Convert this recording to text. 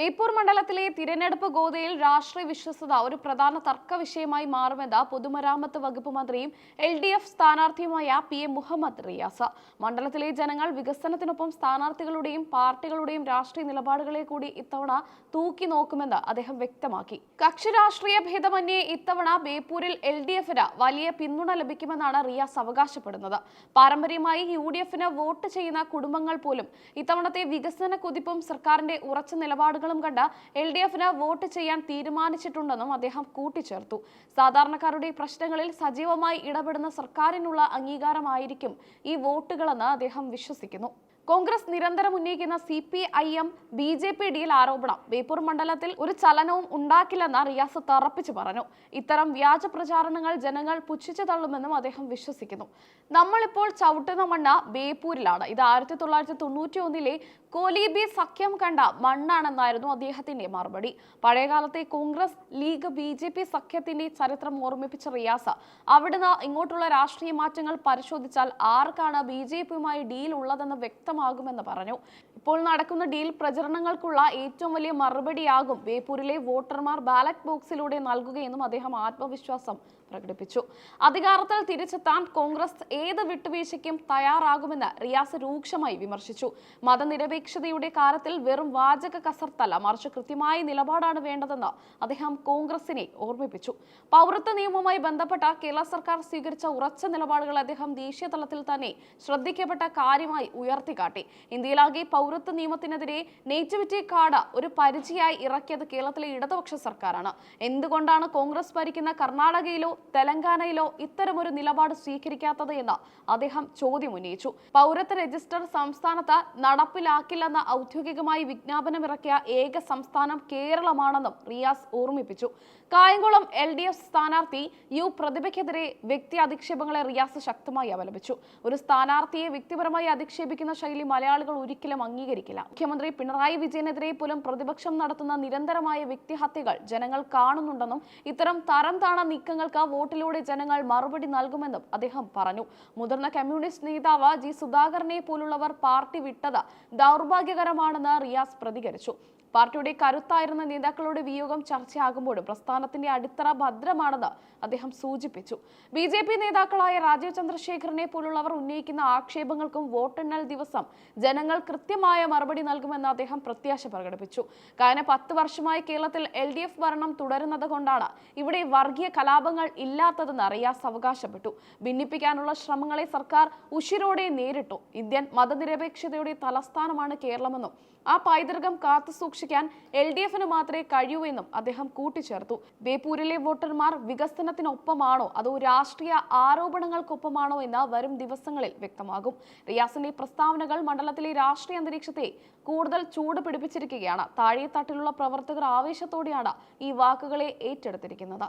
ബേപ്പൂർ മണ്ഡലത്തിലെ തിരഞ്ഞെടുപ്പ് ഗോതയിൽ രാഷ്ട്രീയ വിശ്വസ്തത ഒരു പ്രധാന തർക്ക വിഷയമായി മാറുമെന്ന് പൊതുമരാമത്ത് വകുപ്പ് മന്ത്രിയും LDF സ്ഥാനാർത്ഥിയുമായ PM മുഹമ്മദ് റിയാസ്. മണ്ഡലത്തിലെ ജനങ്ങൾ വികസനത്തിനൊപ്പം സ്ഥാനാർത്ഥികളുടെയും പാർട്ടികളുടെയും രാഷ്ട്രീയ നിലപാടുകളെ കൂടി ഇത്തവണ തൂക്കി നോക്കുമെന്ന് അദ്ദേഹം വ്യക്തമാക്കി. കക്ഷി രാഷ്ട്രീയ ഭേദമന്യേ ഇത്തവണ ബേപ്പൂരിൽ LDFന് വലിയ പിന്തുണ ലഭിക്കുമെന്നാണ് റിയാസ് അവകാശപ്പെടുന്നത്. പാരമ്പര്യമായി UDFന് വോട്ട് ചെയ്യുന്ന കുടുംബങ്ങൾ പോലും ഇത്തവണത്തെ വികസന കുതിപ്പും സർക്കാരിന്റെ ഉറച്ച നിലപാടുകളും കണ്ട് LDFന് വോട്ട് ചെയ്യാൻ തീരുമാനിച്ചിട്ടുണ്ടെന്നും അദ്ദേഹം കൂട്ടിച്ചേർത്തു. സാധാരണക്കാരുടെ പ്രശ്നങ്ങളിൽ സജീവമായി ഇടപെടുന്ന സർക്കാരിനുള്ള അംഗീകാരമായിരിക്കും ഈ വോട്ടുകളെന്ന് അദ്ദേഹം വിശ്വസിക്കുന്നു. കോൺഗ്രസ് നിരന്തരം ഉന്നയിക്കുന്ന CPIM BJP ഡീൽ ആരോപണം ബേപ്പൂർ മണ്ഡലത്തിൽ ഒരു ചലനവും ഉണ്ടാക്കില്ലെന്ന് റിയാസ് തറപ്പിച്ചു പറഞ്ഞു. ഇത്തരം വ്യാജ പ്രചാരണങ്ങൾ ജനങ്ങൾ പുച്ഛിച്ചു തള്ളുമെന്നും അദ്ദേഹം വിശ്വസിക്കുന്നു. നമ്മളിപ്പോൾ ചവിട്ടുന്ന മണ്ണ് ബേപ്പൂരിലാണ്. ഇത് 1991 കോലീബി സഖ്യം കണ്ട മണ്ണാണെന്നായിരുന്നു അദ്ദേഹത്തിന്റെ മറുപടി. പഴയകാലത്തെ കോൺഗ്രസ് ലീഗ് BJP സഖ്യത്തിന്റെ ചരിത്രം ഓർമ്മിപ്പിച്ച റിയാസ് അവിടുന്ന് ഇങ്ങോട്ടുള്ള രാഷ്ട്രീയ മാറ്റങ്ങൾ പരിശോധിച്ചാൽ ആർക്കാണ് BJPയുമായി ഡീൽ ഉള്ളതെന്ന് വ്യക്തമാകുമെന്ന് പറഞ്ഞു. ഇപ്പോൾ നടക്കുന്ന ഡീൽ പ്രചരണങ്ങൾക്കുള്ള ഏറ്റവും വലിയ മറുപടിയാകും ബേപ്പൂരിലെ വോട്ടർമാർ ബാലറ്റ് ബോക്സിലൂടെ നൽകുകയെന്നും അദ്ദേഹം ആത്മവിശ്വാസം പ്രകടിപ്പിച്ചു. അധികാരത്തിൽ തിരിച്ചെത്താൻ കോൺഗ്രസ് ഏത് വിട്ടുവീഴ്ചയ്ക്കും തയ്യാറാകുമെന്ന് റിയാസ് രൂക്ഷമായി വിമർശിച്ചു. മതനിരപേക്ഷതയുടെ കാര്യത്തിൽ വെറും വാചക കസർത്തല്ല, മറിച്ച് കൃത്യമായ നിലപാടാണ് വേണ്ടതെന്ന് അദ്ദേഹം കോൺഗ്രസിനെ ഓർമ്മിപ്പിച്ചു. പൗരത്വ നിയമവുമായി ബന്ധപ്പെട്ട കേരള സർക്കാർ സ്വീകരിച്ച ഉറച്ച നിലപാടുകൾ അദ്ദേഹം ദേശീയ തലത്തിൽ തന്നെ ശ്രദ്ധിക്കപ്പെട്ട കാര്യമായി ഉയർത്തിക്കാട്ടി. ഇന്ത്യയിലാകെ പൗരത്വ നിയമത്തിനെതിരെ നേറ്റിവിറ്റി കാർഡ് ഒരു പരിചയായി ഇറക്കിയത് കേരളത്തിലെ ഇടതുപക്ഷ സർക്കാരാണ്. എന്തുകൊണ്ടാണ് കോൺഗ്രസ് ഭരിക്കുന്ന കർണാടകയിലോ തെലങ്കാനയിലോ ഇത്തരമൊരു നിലപാട് സ്വീകരിക്കാത്തത് എന്ന് അദ്ദേഹം ചോദ്യമുന്നയിച്ചു. പൗരത്വ രജിസ്റ്റർ സംസ്ഥാനത്ത് നടപ്പിലാക്കില്ലെന്ന് ഔദ്യോഗികമായി വിജ്ഞാപനമിറക്കിയ ഏക സംസ്ഥാനം കേരളമാണെന്നും റിയാസ് ഓർമ്മിപ്പിച്ചു. കായംകുളം LDF സ്ഥാനാർത്ഥി പ്രതിഭയ്ക്കെതിരെ വ്യക്തി അധിക്ഷേപങ്ങളെ റിയാസ് ശക്തമായി അപലപിച്ചു. ഒരു സ്ഥാനാർത്ഥിയെ വ്യക്തിപരമായി അധിക്ഷേപിക്കുന്ന ശൈലി മലയാളികൾ ഒരിക്കലും അംഗീകരിക്കില്ല. മുഖ്യമന്ത്രി പിണറായി വിജയനെതിരെ പോലും പ്രതിപക്ഷം നടത്തുന്ന നിരന്തരമായ വ്യക്തിഹത്യകൾ ജനങ്ങൾ കാണുന്നുണ്ടെന്നും ഇത്തരം തരം താണ നീക്കങ്ങൾക്ക് വോട്ടിലൂടെ ജനങ്ങൾ മറുപടി നൽകുമെന്നും അദ്ദേഹം പറഞ്ഞു. മുതിർന്ന കമ്മ്യൂണിസ്റ്റ് നേതാവ് G സുധാകരനെ പോലുള്ളവർ പാർട്ടി വിട്ടത് ദൗർഭാഗ്യകരമാണെന്ന് റിയാസ് പ്രതികരിച്ചു. പാർട്ടിയുടെ കരുത്തായിരുന്ന നേതാക്കളുടെ വിയോഗം ചർച്ചയാകുമ്പോഴും പ്രസ്ഥാനത്തിന്റെ അടിത്തറ ഭദ്രമാണെന്ന് അദ്ദേഹം സൂചിപ്പിച്ചു. BJP നേതാക്കളായ രാജീവ് ചന്ദ്രശേഖരനെ പോലുള്ളവർ ഉന്നയിക്കുന്ന ആക്ഷേപങ്ങൾക്കും വോട്ടെണ്ണൽ ദിവസം ജനങ്ങൾ കൃത്യമായ മറുപടി നൽകുമെന്ന് അദ്ദേഹം പ്രത്യാശ പ്രകടിപ്പിച്ചു. കഴിഞ്ഞ 10 വർഷമായി കേരളത്തിൽ LDF ഭരണം തുടരുന്നത് കൊണ്ടാണ് ഇവിടെ വർഗീയ കലാപങ്ങൾ ഇല്ലാത്തതെന്ന് റിയാസ് അവകാശപ്പെട്ടു. ഭിന്നിപ്പിക്കാനുള്ള ശ്രമങ്ങളെ സർക്കാർ ഉശിരോടെ നേരിട്ടു. ഇന്ത്യൻ മതനിരപേക്ഷതയുടെ തലസ്ഥാനമാണ് കേരളമെന്നും ആ പൈതൃകം കാത്തു സൂക്ഷിക്കാൻ LDFന് മാത്രമേ കഴിയൂ എന്നും അദ്ദേഹം കൂട്ടിച്ചേർത്തു. ബേപ്പൂരിലെ വോട്ടർമാർ വികസനത്തിനൊപ്പമാണോ അതോ രാഷ്ട്രീയ ആരോപണങ്ങൾക്കൊപ്പമാണോ എന്ന് വരും ദിവസങ്ങളിൽ വ്യക്തമാകും. റിയാസിന്റെ പ്രസ്താവനകൾ മണ്ഡലത്തിലെ രാഷ്ട്രീയ അന്തരീക്ഷത്തെ കൂടുതൽ ചൂട് പിടിപ്പിച്ചിരിക്കുകയാണ്. താഴെത്തട്ടിലുള്ള പ്രവർത്തകർ ആവേശത്തോടെയാണ് ഈ വാക്കുകളെ ഏറ്റെടുത്തിരിക്കുന്നത്.